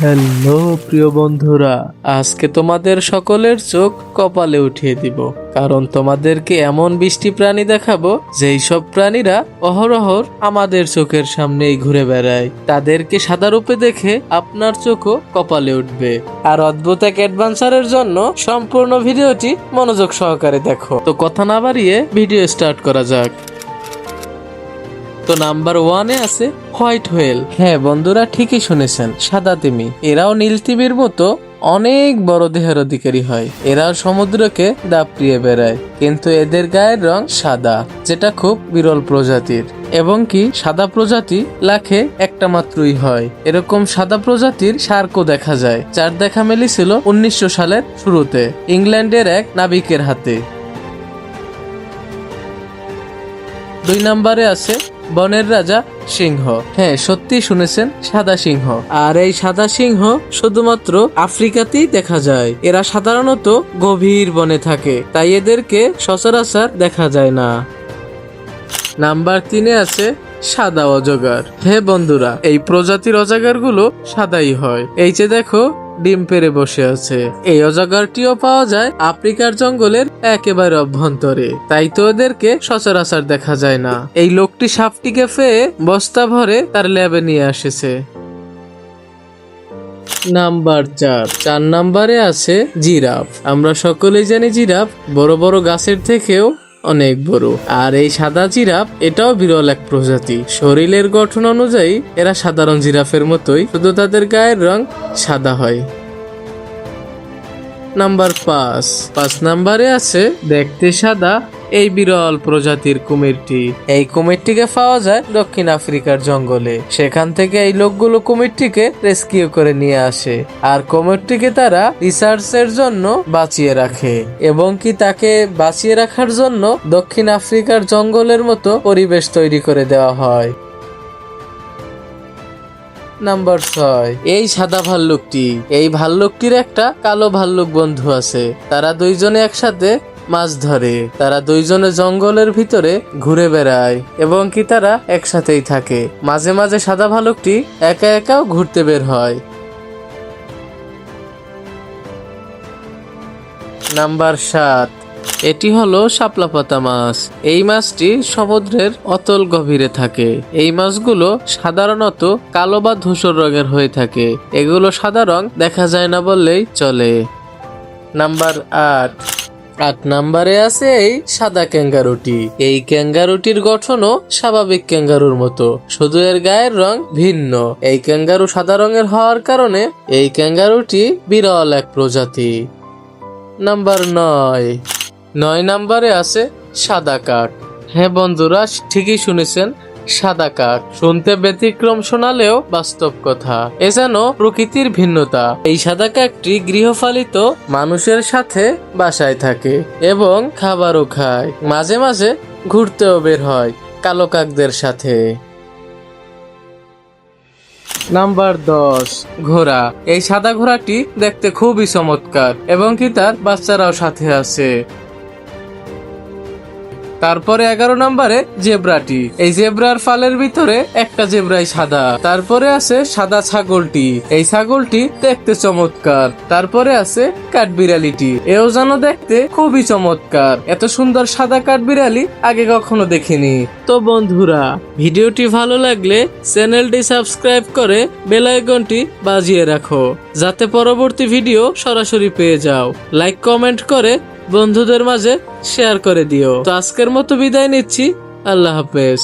Hello প্রিয় বন্ধুরা, আজকে তোমাদের সকলের চোখ কপালে উঠিয়ে দিব, কারণ তোমাদেরকে এমন বৃষ্টি প্রাণী দেখাবো যেই সব প্রাণীরা অহরহর আমাদের চোখের সামনেই ঘুরে বেড়ায়। তাদেরকে সাদা রূপে দেখে আপনার চোখও কপালে উঠবে। আর অদ্ভুত এক অ্যাডভেঞ্চারের জন্য সম্পূর্ণ ভিডিওটি মনোযোগ সহকারে দেখো। তো কথা না বাড়িয়ে ভিডিও স্টার্ট করা যাক। তো নাম্বার 1-এ আছে হোয়াইট হোয়েল। হ্যাঁ বন্ধুরা, ঠিকই শুনেছেন, সাদা তিমি। এরাও নীল তিমির মতো অনেক বড় দেহের অধিকারী হয়। এরা সমুদ্রকে দাপড়িয়ে বেড়ায়, কিন্তু এদের গায়ের রং সাদা, যেটা খুব বিরল প্রজাতির। এবং কি সাদা প্রজাতি লাখে একটা মাত্রই হয়। এরকম সাদা প্রজাতির শার্কও দেখা যায়, যার দেখা মিলেছিল 1900 সালের শুরুতে ইংল্যান্ডের এক নাবিকের হাতে। 2 নম্বরে আছে বনের রাজা সিংহ। হ্যাঁ সত্যি শুনেছেন, সাদা সিংহ। আর এই সাদা সিংহ শুধুমাত্র আফ্রিকাতেই দেখা যায়। এরা সাধারণত গভীর বনে থাকে, তাই এদেরকে সচরাচর দেখা যায় না। নাম্বার 3-এ আছে সাদা অজগর। হ্যাঁ বন্ধুরা, এই প্রজাতির অজগরগুলো সাদাই হয়। এই যে দেখো, ডিম পেড়ে বসে আছে। এই অজগরটিও পাওয়া যায় আফ্রিকার জঙ্গলের একেবারে অভ্যন্তরে, তাই তো এদেরকে সচরাচর দেখা যায় না। এই লোকটি সাপটিকে পেয়ে বস্তা ভরে তার ল্যাবে নিয়ে এসেছে। নাম্বার 4 নম্বরে আছে জিরাফ। আমরা সকলেই জানি জিরাফ বড় বড় গাছের থেকেও অনেক বড়। আর এই সাদা জিরাফ এটাও বিরল এক প্রজাতি। শরীরের গঠন অনুযায়ী এরা সাধারণ জিরাফের মতোই, শুধু তাদের গায়ের রং সাদা হয়। নাম্বার 5 নম্বরে আছে দেখতে সাদা এই বিরল প্রজাতির কুমিরটি। এই কুমিরটিকে পাওয়া যায় দক্ষিণ আফ্রিকার জঙ্গলে। সেখান থেকে এই লোকগুলো কুমিরটিকে রেস্কিউ করে নিয়ে আসে, আর কুমিরটিকে তারা রিসার্চের জন্য বাঁচিয়ে রাখে। এবং কি তাকে বাঁচিয়ে রাখার জন্য দক্ষিণ আফ্রিকার জঙ্গলের মতো পরিবেশ তৈরি করে দেওয়া হয়। নাম্বার 6 এই সাদা ভাল্লুকটি। এই ভাল্লুকটির একটা কালো ভাল্লুক বন্ধু আছে। তারা দুইজনে একসাথে মাছ ধরে। তারা দুইজনে জঙ্গলের ভিতরে ঘুরে বেড়ায় এবং কি তারা একসাথেই থাকে। মাঝে মাঝে সাদা ভাল্লুকটি একা একাও ঘুরতে বের হয়। নাম্বার 7 এটি হলো শাপলা পাতা মাছ। এই মাছটি সমুদ্রের অতল গভীরে থাকে। এই মাছগুলো সাধারণত কালো বা ধূসর রঙের হয়ে থাকে। এগুলো সাদা রং দেখা যায় না বললেই চলে। নাম্বার 8 নম্বরে আছে এই সাদা ক্যাঙ্গারুটি। এই ক্যাঙ্গারুটির গঠনও স্বাভাবিক ক্যাঙ্গারুর মতো, শুধু এর গায়ের রং ভিন্ন। এই ক্যাঙ্গারু সাদা রঙের হওয়ার কারণে এই ক্যাঙ্গারুটি বিরল এক প্রজাতি। নাম্বার 9 নম্বরে আছে সাদা কাক। হ্যাঁ বন্ধুরা, ঠিকই শুনেছেন, সাদা কাক। শুনতে ব্যতিক্রম শোনালেও বাস্তব কথা। এ যেন প্রকৃতির ভিন্নতা। এই সাদা কাকটি গৃহপালিত মানুষের সাথে বাসায় থাকে এবং খাবারও খায়। মাঝে মাঝে ঘুরতেও বের হয় কালো কাকদের সাথে। নাম্বার 10 ঘোড়া। এই সাদা ঘোড়াটি দেখতে খুবই চমৎকার এবং কি তার বাচ্চারাও সাথে আছে। তারপরে 11 নম্বরে জেব্রাটি। এই জেব্রার ফালের ভিতরে একটা জেব্রাই সাদা। তারপরে আছে সাদা ছাগলটি। এই ছাগলটি দেখতে চমৎকার। তারপরে আছে কাঠবিড়ালিটি। এও যেন দেখতে খুবই চমৎকার। এত সুন্দর সাদা কাঠবিড়ালি আগে কখনো দেখিনি। তো বন্ধুরা, ভিডিওটি ভালো লাগলে চ্যানেলটি সাবস্ক্রাইব করে বেল আইকনটি বাজিয়ে রাখো, যাতে পরবর্তী ভিডিও সরাসরি পেয়ে যাও। লাইক কমেন্ট করে বন্ধুদের মাঝে শেয়ার করে দিও। তো আজকের মতো বিদায় নিচ্ছি। আল্লাহ হাফেজ।